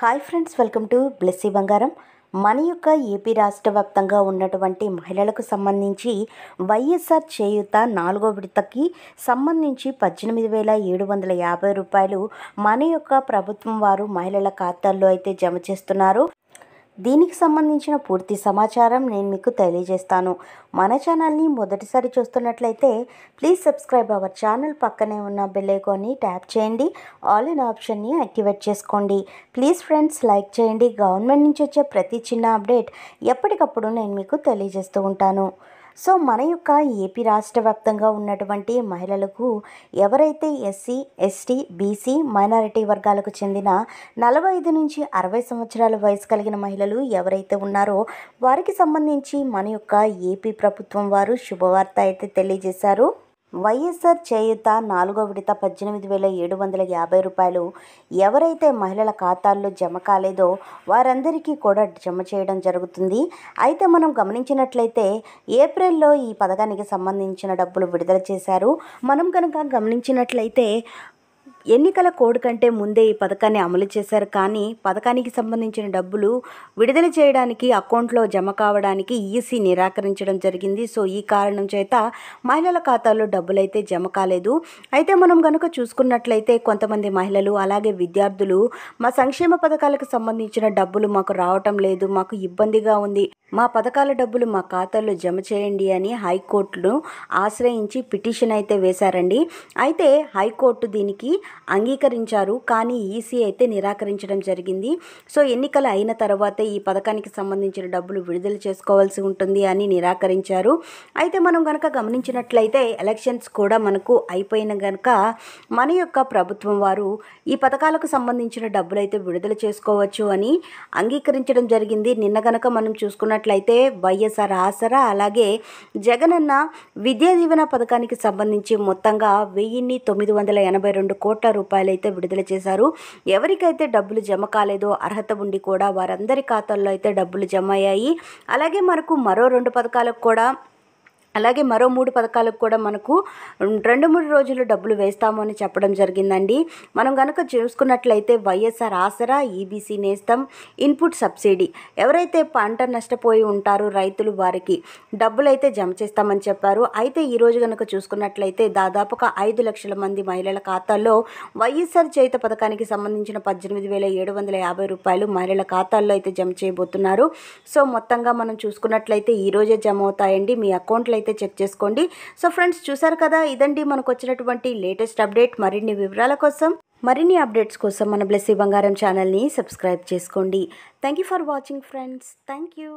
Hi friends, welcome to Blessy బంగారం. మన యొక్క ఏపీ రాష్ట్ర వ్యాప్తంగా ఉన్నటువంటి మహిళలకు సంబంధించి వైఎస్ఆర్ చేయూత 4వ విడతకి సంబంధించి 18,750 రూపాయలు మన యొక్క ప్రభుత్వం వారు మహిళల ఖాతాల్లో అయితే జమ చేస్తున్నారు. దీనికి సంబంధించిన పూర్తి సమాచారం నేను మీకు తెలియజేస్తాను. మన ఛానల్ని మొదటిసారి చూస్తున్నట్లయితే ప్లీజ్ సబ్స్క్రైబ్ అవర్ ఛానల్. పక్కనే ఉన్న బెల్ ఐకాన్ని ట్యాప్ చేయండి. ఆల్ ఇన్ ఆప్షన్ని యాక్టివేట్ చేసుకోండి. ప్లీజ్ ఫ్రెండ్స్, లైక్ చేయండి. గవర్నమెంట్ నుంచి వచ్చే ప్రతి చిన్న అప్డేట్ ఎప్పటికప్పుడు నేను మీకు తెలియజేస్తూ ఉంటాను. సో మన యొక్క ఏపీ రాష్ట్ర వ్యాప్తంగా ఉన్నటువంటి మహిళలకు ఎవరైతే ఎస్సీ, ఎస్టీ, బీసీ, మైనారిటీ వర్గాలకు చెందిన 45 నుంచి 60 సంవత్సరాల వయసు కలిగిన మహిళలు ఎవరైతే ఉన్నారో వారికి సంబంధించి మన యొక్క ఏపీ ప్రభుత్వం వారు శుభవార్త అయితే తెలియజేశారు. వైఎస్ఆర్ చేయూత 4వ విడత 18,750 రూపాయలు ఎవరైతే మహిళల ఖాతాల్లో జమ కాలేదో వారందరికీ కూడా జమ చేయడం జరుగుతుంది. అయితే మనం గమనించినట్లయితే ఏప్రిల్లో ఈ పథకానికి సంబంధించిన డబ్బులు విడుదల చేశారు. మనం కనుక గమనించినట్లయితే ఎన్నికల కోడ్ కంటే ముందే ఈ పథకాన్ని అమలు చేశారు. కానీ పథకానికి సంబంధించిన డబ్బులు విడుదల చేయడానికి, అకౌంట్లో జమ కావడానికి ఈసీ నిరాకరించడం జరిగింది. సో ఈ కారణం చేత మహిళల ఖాతాల్లో డబ్బులు అయితే జమ కాలేదు. అయితే మనం కనుక చూసుకున్నట్లయితే కొంతమంది మహిళలు అలాగే విద్యార్థులు మా సంక్షేమ పథకాలకు సంబంధించిన డబ్బులు మాకు రావటం లేదు, మాకు ఇబ్బందిగా ఉంది, మా పథకాల డబ్బులు మా ఖాతాల్లో జమ చేయండి అని హైకోర్టును ఆశ్రయించి పిటిషన్ అయితే వేశారండి. అయితే హైకోర్టు దీనికి అంగీకరించారు, కానీ ఈసీ అయితే నిరాకరించడం జరిగింది. సో ఎన్నికలు అయిన తర్వాతే ఈ పథకానికి సంబంధించిన డబ్బులు విడుదల చేసుకోవాల్సి ఉంటుంది అని నిరాకరించారు. అయితే మనం కనుక గమనించినట్లయితే ఎలక్షన్స్ కూడా మనకు అయిపోయిన కనుక మన యొక్క ప్రభుత్వం వారు ఈ పథకాలకు సంబంధించిన డబ్బులు అయితే విడుదల చేసుకోవచ్చు అని అంగీకరించడం జరిగింది. నిన్న కనుక మనం చూసుకున్నట్లయితే వైఎస్ఆర్ ఆసరా అలాగే జగనన్న విద్యా దీవెన పథకానికి సంబంధించి మొత్తంగా 1,982 కోట్ల రూపాయలు అయితే విడుదల చేశారు. ఎవరికైతే డబ్బులు జమ కాలేదో అర్హత ఉండి కూడా వారందరి ఖాతాల్లో అయితే డబ్బులు జమ అయ్యాయి. అలాగే మనకు మరో 2 పథకాలకు కూడా అలాగే మరో 3 పథకాలకు కూడా మనకు 2-3 రోజులు డబ్బులు వేస్తాము అని చెప్పడం జరిగిందండి. మనం కనుక చూసుకున్నట్లయితే వైఎస్ఆర్ ఆసరా, ఈబీసీ నేస్తం, ఇన్పుట్ సబ్సిడీ ఎవరైతే పంట నష్టపోయి ఉంటారో రైతులు వారికి డబ్బులు అయితే జమ చేస్తామని చెప్పారు. అయితే ఈరోజు కనుక చూసుకున్నట్లయితే దాదాపుగా 5 లక్షల మంది మహిళల ఖాతాల్లో వైఎస్ఆర్ చేయూత పథకానికి సంబంధించిన 18,750 రూపాయలు మహిళల ఖాతాల్లో అయితే జమ చేయబోతున్నారు. సో మొత్తంగా మనం చూసుకున్నట్లయితే ఈరోజే జమ అవుతాయండి. మీ అకౌంట్లో అయితే చెక్ చేసుకోండి. సో ఫ్రెండ్స్, చూసారు కదా, ఇదండి మనకు వచ్చినటువంటి లేటెస్ట్ అప్డేట్. మరిన్ని వివరాల కోసం, మరిన్ని అప్డేట్స్ కోసం మన బ్లెస్సీ బంగారం ఛానల్ని సబ్స్క్రైబ్ చేసుకోండి. Thank you for watching friends. Thank you.